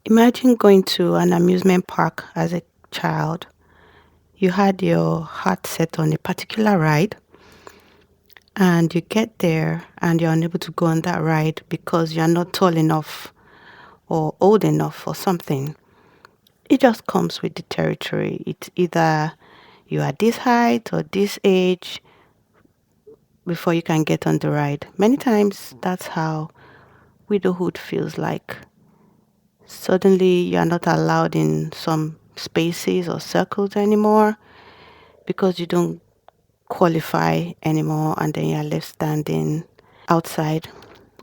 Imagine going to an amusement park as a child. You had your heart set on a particular ride, and you get there and you're unable to go on that ride because you're not tall enough or old enough or something. It just comes with the territory. It's either you are this height or this age before you can get on the ride. Many times that's how widowhood feels like. Suddenly you are not allowed in some spaces or circles anymore because you don't qualify anymore, and then you're left standing outside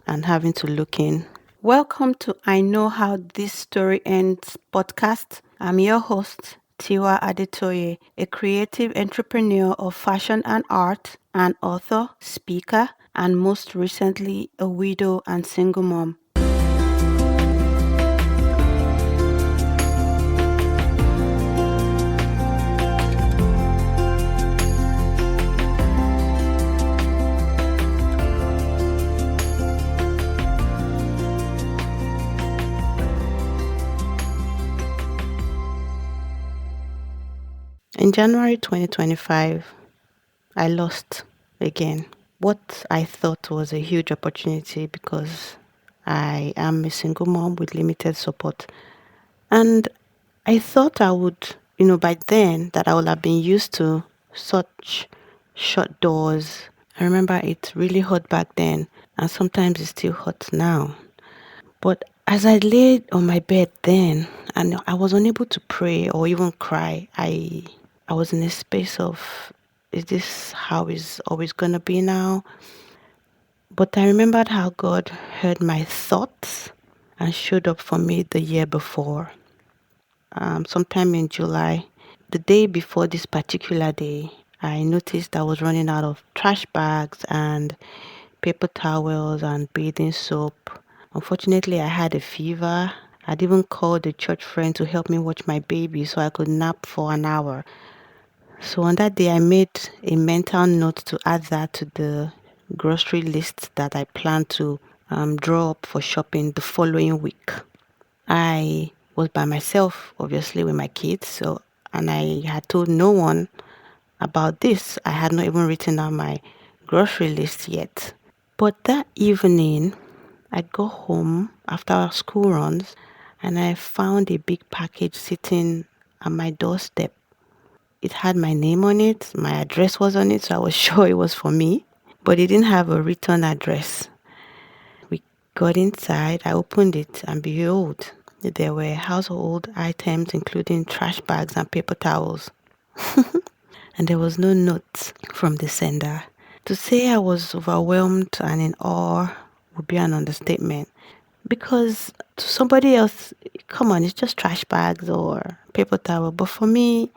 and having to look in. Welcome to I Know How This Story Ends podcast. I'm your host, Tiwa Adetoye, a creative entrepreneur of fashion and art, an author, speaker, and most recently, a widow and single mom. In January 2025, I lost again what I thought was a huge opportunity because I am a single mom with limited support. And I thought I would, by then that I would have been used to such shut doors. I remember it's really hot back then, and sometimes it's still hot now. But as I laid on my bed then, and I was unable to pray or even cry, I was in a space of, is this how it's always gonna be now? But I remembered how God heard my thoughts and showed up for me the year before. Sometime in July, the day before this particular day, I noticed I was running out of trash bags and paper towels and bathing soap. Unfortunately, I had a fever. I'd even called a church friend to help me watch my baby so I could nap for an hour. So on that day, I made a mental note to add that to the grocery list that I plan to draw up for shopping the following week. I was by myself, obviously, with my kids. And I had told no one about this. I had not even written out my grocery list yet. But that evening, I got home after our school runs and I found a big package sitting at my doorstep. It had my name on it, my address was on it, so I was sure it was for me. But it didn't have a return address. We got inside, I opened it, and behold, there were household items including trash bags and paper towels. And there was no note from the sender. To say I was overwhelmed and in awe would be an understatement. Because to somebody else, come on, it's just trash bags or paper towel. But for me,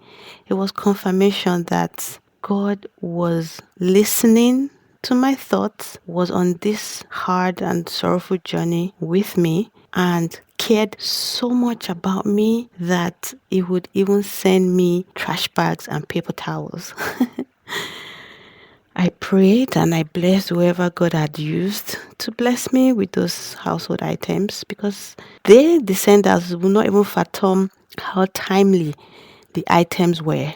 it was confirmation that God was listening to my thoughts, was on this hard and sorrowful journey with me, and cared so much about me that He would even send me trash bags and paper towels. I prayed and I blessed whoever God had used to bless me with those household items because they, the senders, will not even fathom how timely the items were.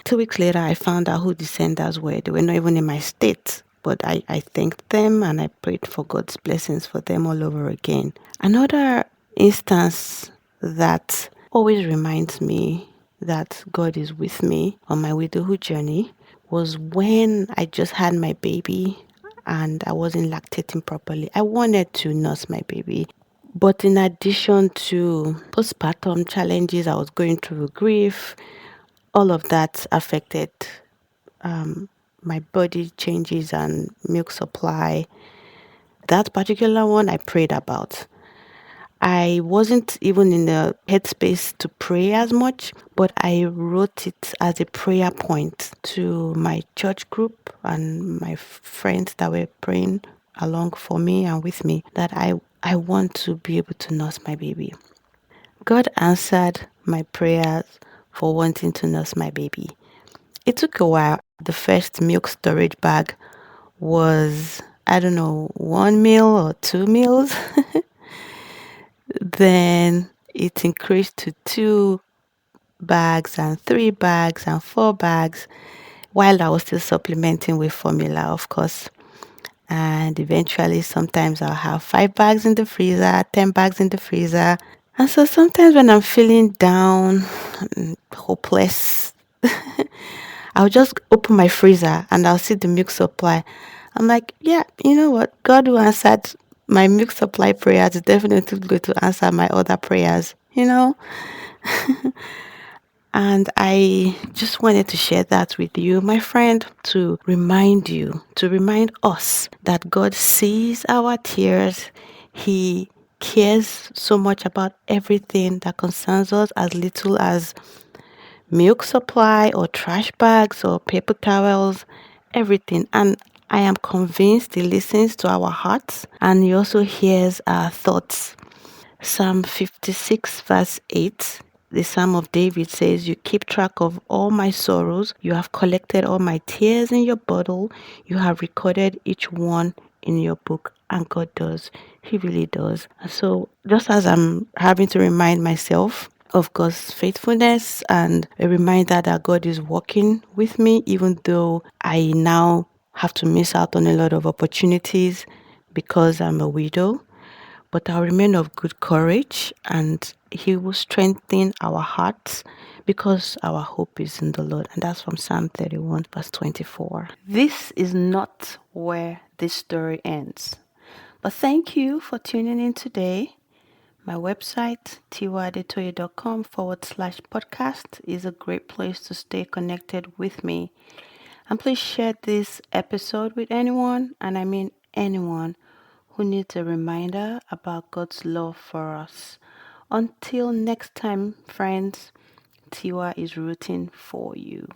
2 weeks later, I found out who the senders were. They were not even in my state, but I thanked them and I prayed for God's blessings for them all over again. Another instance that always reminds me that God is with me on my widowhood journey was when I just had my baby and I wasn't lactating properly. I wanted to nurse my baby. But in addition to postpartum challenges, I was going through grief. All of that affected my body changes and milk supply. That particular one I prayed about. I wasn't even in the headspace to pray as much, but I wrote it as a prayer point to my church group and my friends that were praying along for me and with me that I want to be able to nurse my baby. God answered my prayers for wanting to nurse my baby. It took a while. The first milk storage bag was, I don't know, 1 meal or 2 meals. Then it increased to 2 bags and 3 bags and 4 bags while I was still supplementing with formula, of course. And eventually, sometimes I'll have 5 bags in the freezer, 10 bags in the freezer. And so sometimes when I'm feeling down, hopeless, I'll just open my freezer and I'll see the milk supply. I'm like, yeah, you know what? God who answered my milk supply prayers is definitely going to answer my other prayers, you know? And I just wanted to share that with you, my friend, to remind you, to remind us that God sees our tears. He cares so much about everything that concerns us, as little as milk supply or trash bags or paper towels, everything. And I am convinced He listens to our hearts and He also hears our thoughts. Psalm 56, verse 8, the Psalm of David says, "You keep track of all my sorrows. You have collected all my tears in your bottle. You have recorded each one in your book." And God does. He really does. So, just as I'm having to remind myself of God's faithfulness and a reminder that God is working with me, even though I now have to miss out on a lot of opportunities because I'm a widow, but I'll remain of good courage, and He will strengthen our hearts because our hope is in the Lord. And that's from Psalm 31, verse 24. This is not where this story ends. But thank you for tuning in today. My website, tiwadetoye.com/podcast, is a great place to stay connected with me. And please share this episode with anyone, and I mean anyone, who needs a reminder about God's love for us. Until next time, friends, Tiwa is rooting for you.